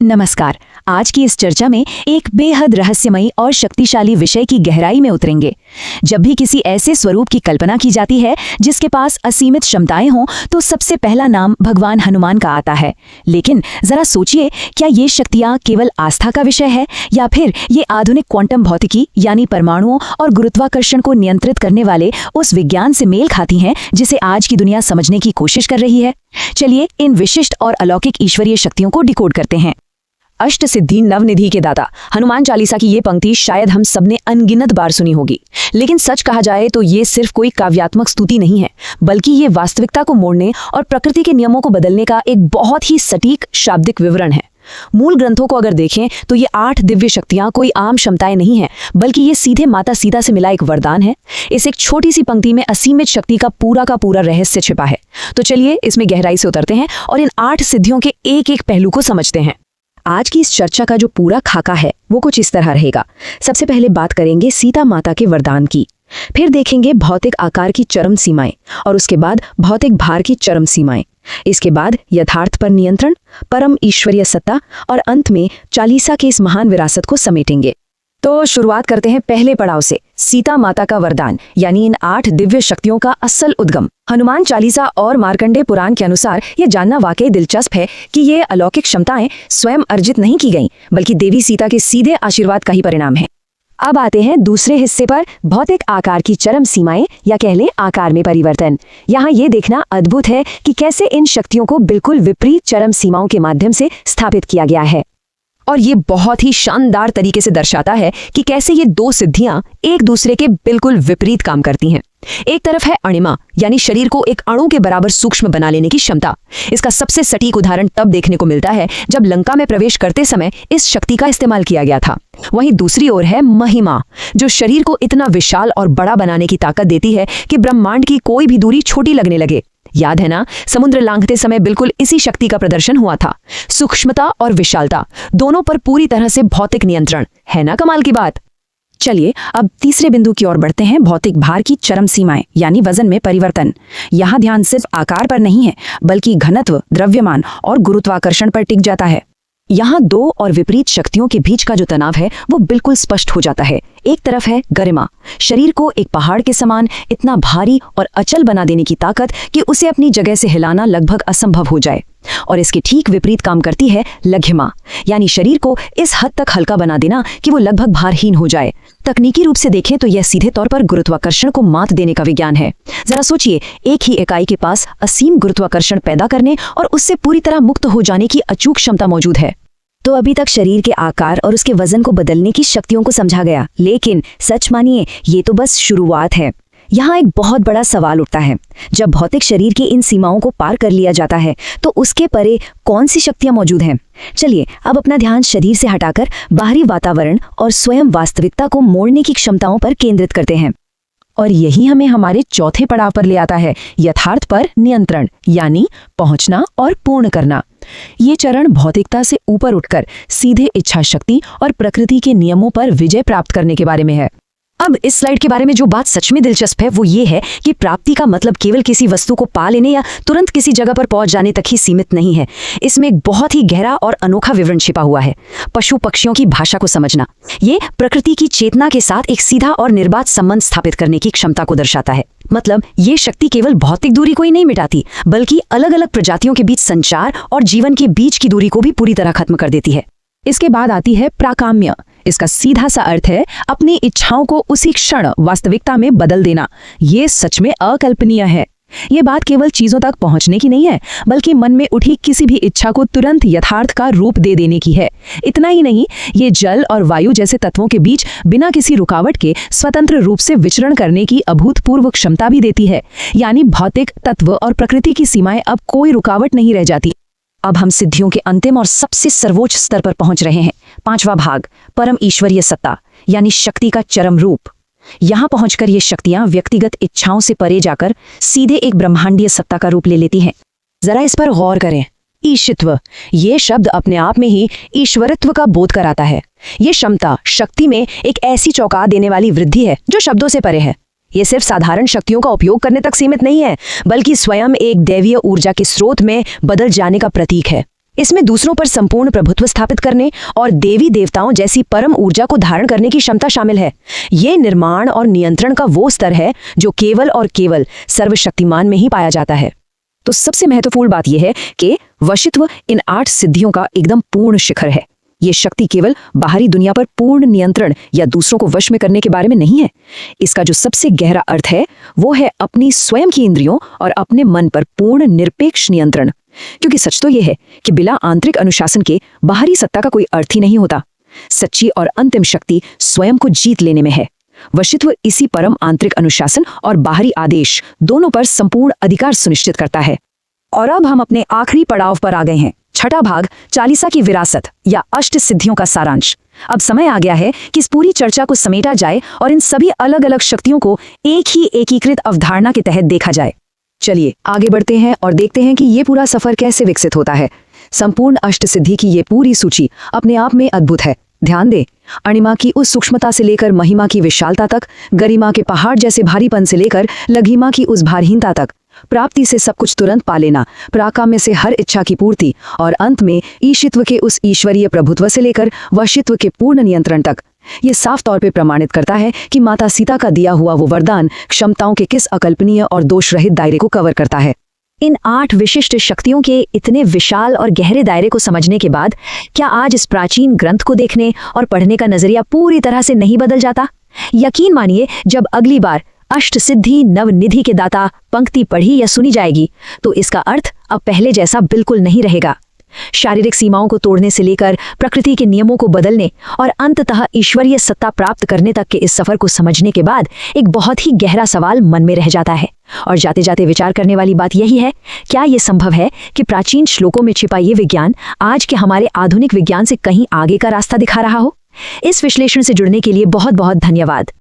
नमस्कार। आज की इस चर्चा में एक बेहद रहस्यमयी और शक्तिशाली विषय की गहराई में उतरेंगे। जब भी किसी ऐसे स्वरूप की कल्पना की जाती है जिसके पास असीमित क्षमताएं हों, तो सबसे पहला नाम भगवान हनुमान का आता है। लेकिन जरा सोचिए, क्या ये शक्तियां केवल आस्था का विषय है या फिर ये आधुनिक क्वांटम भौतिकी यानी परमाणुओं और गुरुत्वाकर्षण को नियंत्रित करने वाले उस विज्ञान से मेल खाती हैं जिसे आज की दुनिया समझने की कोशिश कर रही है। चलिए इन विशिष्ट और अलौकिक ईश्वरीय शक्तियों को डिकोड करते हैं। अष्ट सिद्धि नवनिधि के दाता हनुमान चालीसा की ये पंक्ति शायद हम सबने अनगिनत बार सुनी होगी, लेकिन सच कहा जाए तो ये सिर्फ कोई काव्यात्मक स्तुति नहीं है, बल्कि ये वास्तविकता को मोड़ने और प्रकृति के नियमों को बदलने का एक बहुत ही सटीक शाब्दिक विवरण है। मूल ग्रंथों को अगर देखें तो ये 8 दिव्य शक्तियां कोई आम क्षमताएं नहीं हैं, बल्कि ये सीधे माता सीता से मिला एक वरदान है। इस एक छोटी सी पंक्ति में असीमित शक्ति का पूरा रहस्य छिपा है। तो चलिए इसमें गहराई से उतरते हैं और इन 8 सिद्धियों के एक एक पहलू को समझते हैं। आज की इस चर्चा का जो पूरा खाका है वो कुछ इस तरह रहेगा। सबसे पहले बात करेंगे सीता माता के वरदान की, फिर देखेंगे भौतिक आकार की चरम सीमाएं और उसके बाद भौतिक भार की चरम सीमाएं, इसके बाद यथार्थ पर नियंत्रण, परम ईश्वरीय सत्ता और अंत में चालीसा की इस महान विरासत को समेटेंगे। तो शुरुआत करते हैं पहले पड़ाव से, सीता माता का वरदान यानी इन 8 दिव्य शक्तियों का असल उद्गम। हनुमान चालीसा और मार्कंडेय पुराण के अनुसार यह जानना वाकई दिलचस्प है कि ये अलौकिक क्षमताएं स्वयं अर्जित नहीं की गईं, बल्कि देवी सीता के सीधे आशीर्वाद का ही परिणाम है। अब आते हैं दूसरे हिस्से पर, भौतिक आकार की चरम सीमाएं या कह लें आकार में परिवर्तन। यहाँ ये देखना अद्भुत है कि कैसे इन शक्तियों को बिल्कुल विपरीत चरम सीमाओं के माध्यम से स्थापित किया गया है, और ये बहुत ही शानदार तरीके से दर्शाता है कि कैसे ये 2 सिद्धियां एक दूसरे के बिल्कुल विपरीत काम करती हैं। एक तरफ है अणिमा यानी शरीर को एक अणु के बराबर सूक्ष्म बना लेने की क्षमता। इसका सबसे सटीक उदाहरण तब देखने को मिलता है जब लंका में प्रवेश करते समय इस शक्ति का इस्तेमाल किया गया था। वहीं दूसरी ओर है महिमा, जो शरीर को इतना विशाल और बड़ा बनाने की ताकत देती है कि ब्रह्मांड की कोई भी दूरी छोटी लगने लगे। याद है ना, समुद्र लांघते समय बिल्कुल इसी शक्ति का प्रदर्शन हुआ था। सूक्ष्मता और विशालता दोनों पर पूरी तरह से भौतिक नियंत्रण है ना, कमाल की बात। चलिए अब तीसरे बिंदु की ओर बढ़ते हैं, भौतिक भार की चरम सीमाएं यानी वजन में परिवर्तन। यहाँ ध्यान सिर्फ आकार पर नहीं है, बल्कि घनत्व, द्रव्यमान और गुरुत्वाकर्षण पर टिक जाता है। यहाँ 2 और विपरीत शक्तियों के बीच का जो तनाव है वो बिल्कुल स्पष्ट हो जाता है। एक तरफ है गरिमा, शरीर को एक पहाड़ के समान इतना भारी और अचल बना देने की ताकत कि उसे अपनी जगह से हिलाना लगभग असंभव हो जाए, और इसके ठीक विपरीत काम करती है लघिमा, यानी शरीर को इस हद तक हल्का बना देना कि वो लगभग भारहीन हो जाए। तकनीकी रूप से देखें तो यह सीधे तौर पर गुरुत्वाकर्षण को मात देने का विज्ञान है। जरा सोचिए, एक ही इकाई के पास असीम गुरुत्वाकर्षण पैदा करने और उससे पूरी तरह मुक्त हो जाने की अचूक क्षमता मौजूद है। तो अभी तक शरीर के आकार और उसके वजन को बदलने की शक्तियों को समझा गया, लेकिन सच मानिए ये तो बस शुरुआत है। यहाँ एक बहुत बड़ा सवाल उठता है, जब भौतिक शरीर की इन सीमाओं को पार कर लिया जाता है तो उसके परे कौन सी शक्तियां मौजूद हैं? चलिए अब अपना ध्यान शरीर से हटाकर बाहरी वातावरण और स्वयं वास्तविकता को मोड़ने की क्षमताओं पर केंद्रित करते हैं, और यही हमें हमारे चौथे पड़ाव पर ले आता है, यथार्थ पर नियंत्रण यानी पहुंचना और पूर्ण करना। ये चरण भौतिकता से ऊपर उठकर सीधे इच्छा शक्ति और प्रकृति के नियमों पर विजय प्राप्त करने के बारे में है। अब इस स्लाइड के बारे में जो बात सच में दिलचस्प है वो ये है कि प्राप्ति का मतलब केवल किसी वस्तु को पा लेने या तुरंत किसी जगह पर पहुंच जाने तक ही सीमित नहीं है। इसमें एक बहुत ही गहरा और अनोखा विवरण छिपा हुआ है। पशु पक्षियों की भाषा को समझना, ये प्रकृति की चेतना के साथ एक सीधा और निर्बाध संबंध स्थापित करने की क्षमता को दर्शाता है। मतलब ये शक्ति केवल भौतिक दूरी को ही नहीं मिटाती, बल्कि अलग अलग प्रजातियों के बीच संचार और जीवन के बीच की दूरी को भी पूरी तरह खत्म कर देती है। इसके बाद आती है प्राकाम्य। इसका सीधा सा अर्थ है अपनी इच्छाओं को उसी क्षण वास्तविकता में बदल देना। ये सच में अकल्पनीय है। ये बात केवल चीजों तक पहुंचने की नहीं है, बल्कि मन में उठी किसी भी इच्छा को तुरंत यथार्थ का रूप दे देने की है। इतना ही नहीं, ये जल और वायु जैसे तत्वों के बीच बिना किसी रुकावट के स्वतंत्र रूप से विचरण करने की अभूतपूर्व क्षमता भी देती है। यानी भौतिक तत्व और प्रकृति की सीमाएं अब कोई रुकावट नहीं रह जाती। अब हम सिद्धियों के अंतिम और सबसे सर्वोच्च स्तर पर पहुंच रहे हैं, 5वां भाग, परम ईश्वरीय सत्ता यानी शक्ति का चरम रूप। यहां पहुंचकर ये शक्तियां व्यक्तिगत इच्छाओं से परे जाकर सीधे एक ब्रह्मांडीय सत्ता का रूप ले लेती हैं। जरा इस पर गौर करें। ईशित्व, ये शब्द अपने आप में ही ईश्वरत्व का बोध कराता है। ये क्षमता शक्ति में एक ऐसी चौंका देने वाली वृद्धि है जो शब्दों से परे है। ये सिर्फ साधारण शक्तियों का उपयोग करने तक सीमित नहीं है, बल्कि स्वयं एक दैवीय ऊर्जा के स्रोत में बदल जाने का प्रतीक है। इसमें दूसरों पर संपूर्ण प्रभुत्व स्थापित करने और देवी देवताओं जैसी परम ऊर्जा को धारण करने की क्षमता शामिल है। ये निर्माण और नियंत्रण का वो स्तर है जो केवल और केवल सर्वशक्तिमान में ही पाया जाता है। तो सबसे महत्वपूर्ण बात यह है कि वशित्व इन 8 सिद्धियों का एकदम पूर्ण शिखर है। ये शक्ति केवल बाहरी दुनिया पर पूर्ण नियंत्रण या दूसरों को वश में करने के बारे में नहीं है। इसका जो सबसे गहरा अर्थ है वो है अपनी स्वयं की इंद्रियों और अपने मन पर पूर्ण निरपेक्ष नियंत्रण। क्योंकि सच तो यह है कि बिना आंतरिक अनुशासन के बाहरी सत्ता का कोई अर्थ ही नहीं होता। सच्ची और अंतिम शक्ति स्वयं को जीत लेने में है। वशित्व इसी परम आंतरिक अनुशासन और बाहरी आदेश दोनों पर संपूर्ण अधिकार सुनिश्चित करता है। और अब हम अपने आखिरी पड़ाव पर आ गए हैं, छठा भाग, चालीसा की विरासत या अष्ट सिद्धियों का सारांश। अब समय आ गया है कि इस पूरी चर्चा को समेटा जाए और इन सभी अलग अलग शक्तियों को एक ही एकीकृत अवधारणा के तहत देखा जाए। चलिए आगे बढ़ते हैं और देखते हैं कि ये पूरा सफर कैसे विकसित होता है। संपूर्ण अष्ट सिद्धि की ये पूरी सूची अपने आप में अद्भुत है। ध्यान दें, अणिमा की उस सूक्ष्मता से लेकर महिमा की विशालता तक, गरिमा के पहाड़ जैसे भारीपन से लेकर लघिमा की उस भारहीनता तक, प्राप्ति से सब कुछ तुरंत पा लेना, प्राकाम्य से हर इच्छा की पूर्ति और अंत में ईशित्व के उस ईश्वरीय प्रभुत्व से लेकर वशित्व के पूर्ण नियंत्रण तक। ये साफ तौर पे प्रमाणित करता है कि माता सीता का दिया हुआ वो वरदान क्षमताओं के किस अकल्पनीय और दोष रहित दायरे को कवर करता है। इन 8 विशिष्ट शक्तियों के इतने विशाल और गहरे दायरे को समझने के बाद क्या आज इस प्राचीन ग्रंथ को देखने और पढ़ने का नजरिया पूरी तरह से नहीं बदल जाता? यकीन मानिए, जब अगली बार अष्ट सिद्धि नवनिधि के दाता पंक्ति पढ़ी या सुनी जाएगी तो इसका अर्थ अब पहले जैसा बिल्कुल नहीं रहेगा। शारीरिक सीमाओं को तोड़ने से लेकर प्रकृति के नियमों को बदलने और अंततः ईश्वरीय सत्ता प्राप्त करने तक के इस सफर को समझने के बाद एक बहुत ही गहरा सवाल मन में रह जाता है। और जाते जाते विचार करने वाली बात यही है, क्या यह संभव है कि प्राचीन श्लोकों में छिपा ये विज्ञान आज के हमारे आधुनिक विज्ञान से कहीं आगे का रास्ता दिखा रहा हो? इस विश्लेषण से जुड़ने के लिए बहुत बहुत धन्यवाद।